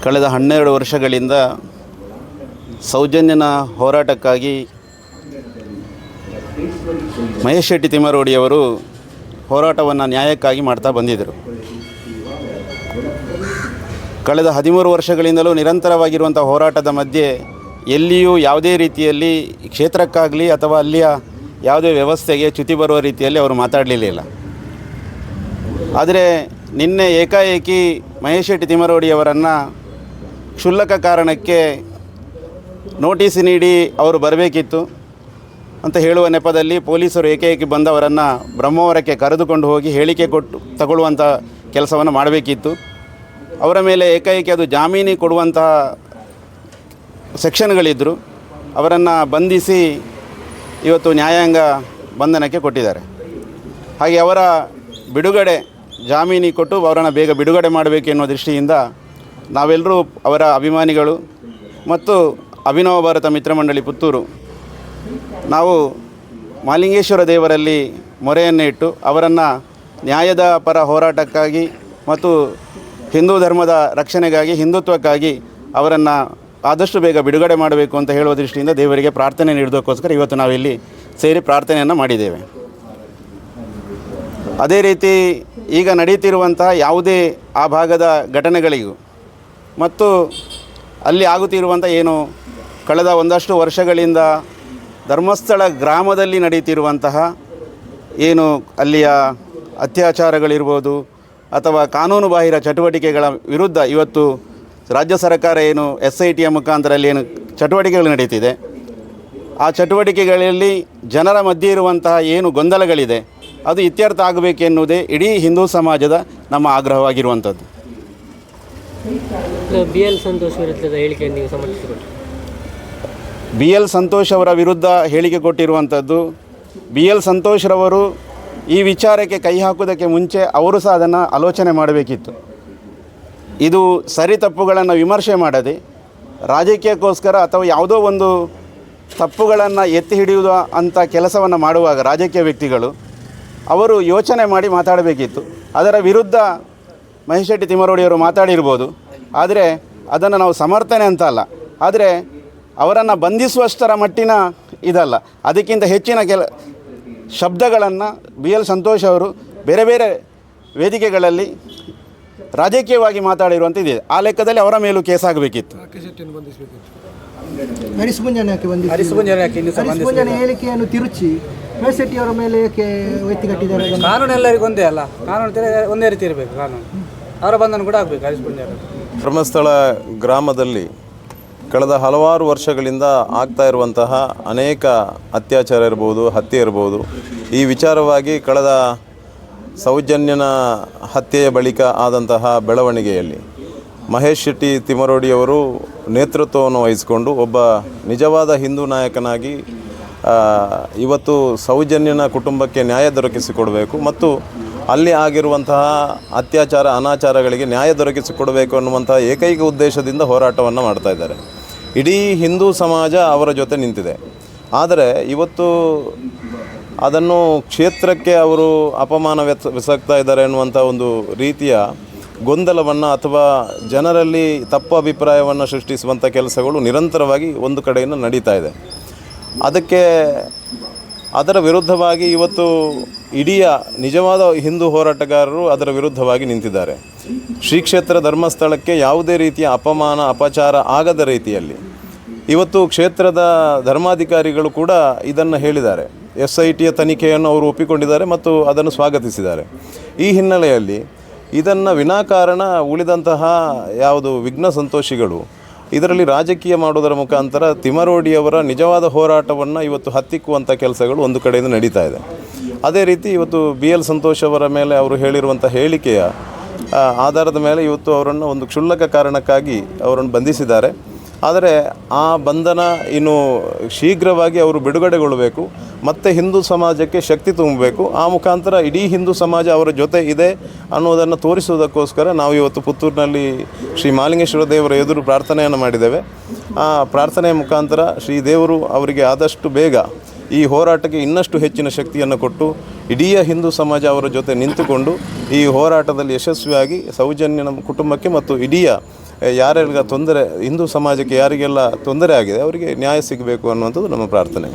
ಕಳೆದ 12 ವರ್ಷಗಳಿಂದ ಸೌಜನ್ಯನ ಹೋರಾಟಕ್ಕಾಗಿ ಮಹೇಶ್ ಶೆಟ್ಟಿ ತಿಮ್ಮರೋಡಿಯವರು ಹೋರಾಟವನ್ನು ನ್ಯಾಯಕ್ಕಾಗಿ ಮಾಡ್ತಾ ಬಂದಿದ್ದರು. ಕಳೆದ 13 ವರ್ಷಗಳಿಂದಲೂ ನಿರಂತರವಾಗಿರುವಂಥ ಹೋರಾಟದ ಮಧ್ಯೆ ಎಲ್ಲಿಯೂ ಯಾವುದೇ ರೀತಿಯಲ್ಲಿ ಕ್ಷೇತ್ರಕ್ಕಾಗಲಿ ಅಥವಾ ಅಲ್ಲಿಯ ಯಾವುದೇ ವ್ಯವಸ್ಥೆಗೆ ಚ್ಯುತಿ ಬರುವ ರೀತಿಯಲ್ಲಿ ಅವರು ಮಾತಾಡಲಿಲ್ಲ. ಆದರೆ ನಿನ್ನೆ ಏಕಾಏಕಿ ಮಹೇಶ್ ಶೆಟ್ಟಿ ತಿಮ್ಮರೋಡಿಯವರನ್ನು ಕ್ಷುಲ್ಲಕ ಕಾರಣಕ್ಕೆ ನೋಟಿಸ್ ನೀಡಿ ಅವರು ಬರಬೇಕಿತ್ತು ಅಂತ ಹೇಳುವ ನೆಪದಲ್ಲಿ ಪೊಲೀಸರು ಏಕಾಏಕಿ ಬಂದವರನ್ನು ಬ್ರಹ್ಮಾವರಕ್ಕೆ ಕರೆದುಕೊಂಡು ಹೋಗಿ ಹೇಳಿಕೆ ಕೊಟ್ಟು ತಗೊಳ್ಳುವಂಥ ಕೆಲಸವನ್ನು ಮಾಡಬೇಕಿತ್ತು. ಅವರ ಮೇಲೆ ಏಕಾಏಕಿ ಅದು ಜಾಮೀನು ಕೊಡುವಂತಹ ಸೆಕ್ಷನ್ಗಳಿದ್ದರು. ಅವರನ್ನು ಬಂಧಿಸಿ ಇವತ್ತು ನ್ಯಾಯಾಂಗ ಬಂಧನಕ್ಕೆ ಕೊಟ್ಟಿದ್ದಾರೆ. ಹಾಗೆ ಅವರ ಬಿಡುಗಡೆ ಜಾಮೀನು ಕೊಟ್ಟು ಅವರನ್ನು ಬೇಗ ಬಿಡುಗಡೆ ಮಾಡಬೇಕು ಎನ್ನುವ ದೃಷ್ಟಿಯಿಂದ ನಾವೆಲ್ಲರೂ ಅವರ ಅಭಿಮಾನಿಗಳು ಮತ್ತು ಅಭಿನವ ಭಾರತ ಮಿತ್ರಮಂಡಳಿ ಪುತ್ತೂರು ನಾವು ಮಹಾಲಿಂಗೇಶ್ವರ ದೇವರಲ್ಲಿ ಮೊರೆಯನ್ನು ಇಟ್ಟು ಅವರನ್ನು ನ್ಯಾಯದ ಪರ ಹೋರಾಟಕ್ಕಾಗಿ ಮತ್ತು ಹಿಂದೂ ಧರ್ಮದ ರಕ್ಷಣೆಗಾಗಿ ಹಿಂದುತ್ವಕ್ಕಾಗಿ ಅವರನ್ನು ಆದಷ್ಟು ಬೇಗ ಬಿಡುಗಡೆ ಮಾಡಬೇಕು ಅಂತ ಹೇಳುವ ದೃಷ್ಟಿಯಿಂದ ದೇವರಿಗೆ ಪ್ರಾರ್ಥನೆ ನೀಡೋದಕ್ಕೋಸ್ಕರ ಇವತ್ತು ನಾವಿಲ್ಲಿ ಸೇರಿ ಪ್ರಾರ್ಥನೆಯನ್ನು ಮಾಡಿದ್ದೇವೆ. ಅದೇ ರೀತಿ ಈಗ ನಡೀತಿರುವಂತಹ ಯಾವುದೇ ಆ ಭಾಗದ ಘಟನೆಗಳಿಗೂ ಮತ್ತು ಅಲ್ಲಿ ಆಗುತ್ತಿರುವಂಥ ಏನು ಕಳೆದ ಒಂದಷ್ಟು ವರ್ಷಗಳಿಂದ ಧರ್ಮಸ್ಥಳ ಗ್ರಾಮದಲ್ಲಿ ನಡೀತಿರುವಂತಹ ಏನು ಅಲ್ಲಿಯ ಅತ್ಯಾಚಾರಗಳಿರ್ಬೋದು ಅಥವಾ ಕಾನೂನು ಬಾಹಿರ ಚಟುವಟಿಕೆಗಳ ವಿರುದ್ಧ ಇವತ್ತು ರಾಜ್ಯ ಸರ್ಕಾರ ಏನು SITಯ ಮುಖಾಂತರಲ್ಲಿ ಏನು ಚಟುವಟಿಕೆಗಳು ನಡೀತಿದೆ, ಆ ಚಟುವಟಿಕೆಗಳಲ್ಲಿ ಜನರ ಮಧ್ಯೆ ಇರುವಂತಹ ಏನು ಗೊಂದಲಗಳಿದೆ ಅದು ಇತ್ಯರ್ಥ ಆಗಬೇಕೆನ್ನುವುದೇ ಇಡೀ ಹಿಂದೂ ಸಮಾಜದ ನಮ್ಮ ಆಗ್ರಹವಾಗಿರುವಂಥದ್ದು. BL ಸಂತೋಷ್ ವಿರುದ್ಧದ ಹೇಳಿಕೆಯನ್ನು ನೀವು ಸಮರ್ಥಿಸಿಕೊಟ್ಟು BL ಸಂತೋಷ್ ಅವರ ವಿರುದ್ಧ ಹೇಳಿಕೆ ಕೊಟ್ಟಿರುವಂಥದ್ದು. BL ಸಂತೋಷ್ರವರು ಈ ವಿಚಾರಕ್ಕೆ ಕೈ ಹಾಕುವುದಕ್ಕೆ ಮುಂಚೆ ಅವರು ಸಹ ಅದನ್ನು ಆಲೋಚನೆ ಮಾಡಬೇಕಿತ್ತು. ಇದು ಸರಿ ತಪ್ಪುಗಳನ್ನು ವಿಮರ್ಶೆ ಮಾಡದೆ ರಾಜಕೀಯಕ್ಕೋಸ್ಕರ ಅಥವಾ ಯಾವುದೋ ಒಂದು ತಪ್ಪುಗಳನ್ನು ಎತ್ತಿ ಹಿಡಿಯುವ ಅಂಥ ಕೆಲಸವನ್ನು ಮಾಡುವಾಗ ರಾಜಕೀಯ ವ್ಯಕ್ತಿಗಳು ಅವರು ಯೋಚನೆ ಮಾಡಿ ಮಾತಾಡಬೇಕಿತ್ತು. ಅದರ ವಿರುದ್ಧ ಮಹೇಶ್ ಶೆಟ್ಟಿ ತಿಮ್ಮರೋಡಿಯವರು ಮಾತಾಡಿರ್ಬೋದು, ಆದರೆ ಅದನ್ನು ನಾವು ಸಮರ್ಥನೆ ಅಂತ ಅಲ್ಲ, ಆದರೆ ಅವರನ್ನು ಬಂಧಿಸುವಷ್ಟರ ಮಟ್ಟಿನ ಇದಲ್ಲ. ಅದಕ್ಕಿಂತ ಹೆಚ್ಚಿನ ಶಬ್ದಗಳನ್ನು BL ಸಂತೋಷ್ ಅವರು ಬೇರೆ ಬೇರೆ ವೇದಿಕೆಗಳಲ್ಲಿ ರಾಜಕೀಯವಾಗಿ ಮಾತಾಡಿರುವಂಥದ್ದಿದೆ. ಆ ಲೆಕ್ಕದಲ್ಲಿ ಅವರ ಮೇಲೂ ಕೇಸ್ ಆಗಬೇಕಿತ್ತು. ಹೇಳಿಕೆಯನ್ನು ತಿರುಚಿ ಮಹೇಶ್ ಶೆಟ್ಟಿ ಅವರ ಮೇಲೆ ಏಕೆ ಒತ್ತಿ ಕಟ್ಟಿದ್ದಾರೆ? ಕಾನೂನು ಎಲ್ಲರಿಗೂ ಒಂದೇ ಅಲ್ಲ, ಕಾನೂನು ಒಂದೇ ರೀತಿ ಇರಬೇಕು. ಕಾನೂನು ಅವರ ಬಂಧನ ಕೂಡ ಆಗಬೇಕು. ಧರ್ಮಸ್ಥಳ ಗ್ರಾಮದಲ್ಲಿ ಕಳೆದ ಹಲವಾರು ವರ್ಷಗಳಿಂದ ಆಗ್ತಾ ಇರುವಂತಹ ಅನೇಕ ಅತ್ಯಾಚಾರ ಇರ್ಬೋದು, ಹತ್ಯೆ ಇರ್ಬೋದು. ಈ ವಿಚಾರವಾಗಿ ಕಳೆದ ಸೌಜನ್ಯನ ಹತ್ಯೆಯ ಬಳಿಕ ಆದಂತಹ ಬೆಳವಣಿಗೆಯಲ್ಲಿ ಮಹೇಶ್ ಶೆಟ್ಟಿ ತಿಮ್ಮರೋಡಿಯವರು ನೇತೃತ್ವವನ್ನು ವಹಿಸಿಕೊಂಡು ಒಬ್ಬ ನಿಜವಾದ ಹಿಂದೂ ನಾಯಕನಾಗಿ ಇವತ್ತು ಸೌಜನ್ಯನ ಕುಟುಂಬಕ್ಕೆ ನ್ಯಾಯ ದೊರಕಿಸಿಕೊಡಬೇಕು ಮತ್ತು ಅಲ್ಲಿ ಆಗಿರುವಂತಹ ಅತ್ಯಾಚಾರ ಅನಾಚಾರಗಳಿಗೆ ನ್ಯಾಯ ದೊರಕಿಸಿಕೊಡಬೇಕು ಅನ್ನುವಂತಹ ಏಕೈಕ ಉದ್ದೇಶದಿಂದ ಹೋರಾಟವನ್ನು ಮಾಡ್ತಾ ಇದ್ದಾರೆ. ಇಡೀ ಹಿಂದೂ ಸಮಾಜ ಅವರ ಜೊತೆ ನಿಂತಿದೆ. ಆದರೆ ಇವತ್ತು ಅದನ್ನು ಕ್ಷೇತ್ರಕ್ಕೆ ಅವರು ಅಪಮಾನವೆಸಗ್ತಾ ಇದ್ದಾರೆ ಎನ್ನುವಂಥ ಒಂದು ರೀತಿಯ ಗೊಂದಲವನ್ನು ಅಥವಾ ಜನರಲ್ಲಿ ತಪ್ಪು ಅಭಿಪ್ರಾಯವನ್ನು ಸೃಷ್ಟಿಸುವಂಥ ಕೆಲಸಗಳು ನಿರಂತರವಾಗಿ ಒಂದು ಕಡೆಯಿಂದ ನಡೀತಾ ಇದೆ. ಅದರ ವಿರುದ್ಧವಾಗಿ ಇವತ್ತು ಇಡೀ ನಿಜವಾದ ಹಿಂದೂ ಹೋರಾಟಗಾರರು ಅದರ ವಿರುದ್ಧವಾಗಿ ನಿಂತಿದ್ದಾರೆ. ಶ್ರೀ ಕ್ಷೇತ್ರ ಧರ್ಮಸ್ಥಳಕ್ಕೆ ಯಾವುದೇ ರೀತಿಯ ಅಪಮಾನ ಅಪಚಾರ ಆಗದ ರೀತಿಯಲ್ಲಿ ಇವತ್ತು ಕ್ಷೇತ್ರದ ಧರ್ಮಾಧಿಕಾರಿಗಳು ಕೂಡ ಇದನ್ನು ಹೇಳಿದ್ದಾರೆ. SITಯ ತನಿಖೆಯನ್ನು ಅವರು ಒಪ್ಪಿಕೊಂಡಿದ್ದಾರೆ ಮತ್ತು ಅದನ್ನು ಸ್ವಾಗತಿಸಿದ್ದಾರೆ. ಈ ಹಿನ್ನೆಲೆಯಲ್ಲಿ ಇದನ್ನು ವಿನಾಕಾರಣ ಉಳಿದಂತಹ ಯಾವುದು ವಿಘ್ನ ಸಂತೋಷಿಗಳು ಇದರಲ್ಲಿ ರಾಜಕೀಯ ಮಾಡುವುದರ ಮುಖಾಂತರ ತಿಮ್ಮರೋಡಿಯವರ ನಿಜವಾದ ಹೋರಾಟವನ್ನು ಇವತ್ತು ಹತ್ತಿಕ್ಕುವಂಥ ಕೆಲಸಗಳು ಒಂದು ಕಡೆಯಿಂದ ನಡೀತಾ ಇದೆ. ಅದೇ ರೀತಿ ಇವತ್ತು BL ಸಂತೋಷ್ ಅವರ ಮೇಲೆ ಅವರು ಹೇಳಿರುವಂಥ ಹೇಳಿಕೆಯ ಆಧಾರದ ಮೇಲೆ ಇವತ್ತು ಅವರನ್ನು ಒಂದು ಕ್ಷುಲ್ಲಕ ಕಾರಣಕ್ಕಾಗಿ ಅವರನ್ನು ಬಂಧಿಸಿದ್ದಾರೆ. ಆದರೆ ಆ ಬಂಧನ ಇನ್ನು ಶೀಘ್ರವಾಗಿ ಅವರು ಬಿಡುಗಡೆಗೊಳ್ಳಬೇಕು ಮತ್ತು ಹಿಂದೂ ಸಮಾಜಕ್ಕೆ ಶಕ್ತಿ ತುಂಬಬೇಕು. ಆ ಮುಖಾಂತರ ಇಡೀ ಹಿಂದೂ ಸಮಾಜ ಅವರ ಜೊತೆ ಇದೆ ಅನ್ನೋದನ್ನು ತೋರಿಸುವುದಕ್ಕೋಸ್ಕರ ನಾವು ಇವತ್ತು ಪುತ್ತೂರಿನಲ್ಲಿ ಶ್ರೀ ಮಹಾಲಿಂಗೇಶ್ವರ ದೇವರ ಎದುರು ಪ್ರಾರ್ಥನೆಯನ್ನು ಮಾಡಿದ್ದೇವೆ. ಆ ಪ್ರಾರ್ಥನೆಯ ಮುಖಾಂತರ ಶ್ರೀ ದೇವರು ಅವರಿಗೆ ಆದಷ್ಟು ಬೇಗ ಈ ಹೋರಾಟಕ್ಕೆ ಇನ್ನಷ್ಟು ಹೆಚ್ಚಿನ ಶಕ್ತಿಯನ್ನು ಕೊಟ್ಟು ಇಡೀ ಹಿಂದೂ ಸಮಾಜ ಅವರ ಜೊತೆ ನಿಂತುಕೊಂಡು ಈ ಹೋರಾಟದಲ್ಲಿ ಯಶಸ್ವಿಯಾಗಿ ಸೌಜನ್ಯನ ಕುಟುಂಬಕ್ಕೆ ಮತ್ತು ಇಡೀ ಯಾರೆಲ್ಲ ತೊಂದರೆ ಹಿಂದೂ ಸಮಾಜಕ್ಕೆ ಯಾರಿಗೆಲ್ಲ ತೊಂದರೆ ಆಗಿದೆ ಅವರಿಗೆ ನ್ಯಾಯ ಸಿಗಬೇಕು ಅನ್ನುವಂಥದ್ದು ನಮ್ಮ ಪ್ರಾರ್ಥನೆ.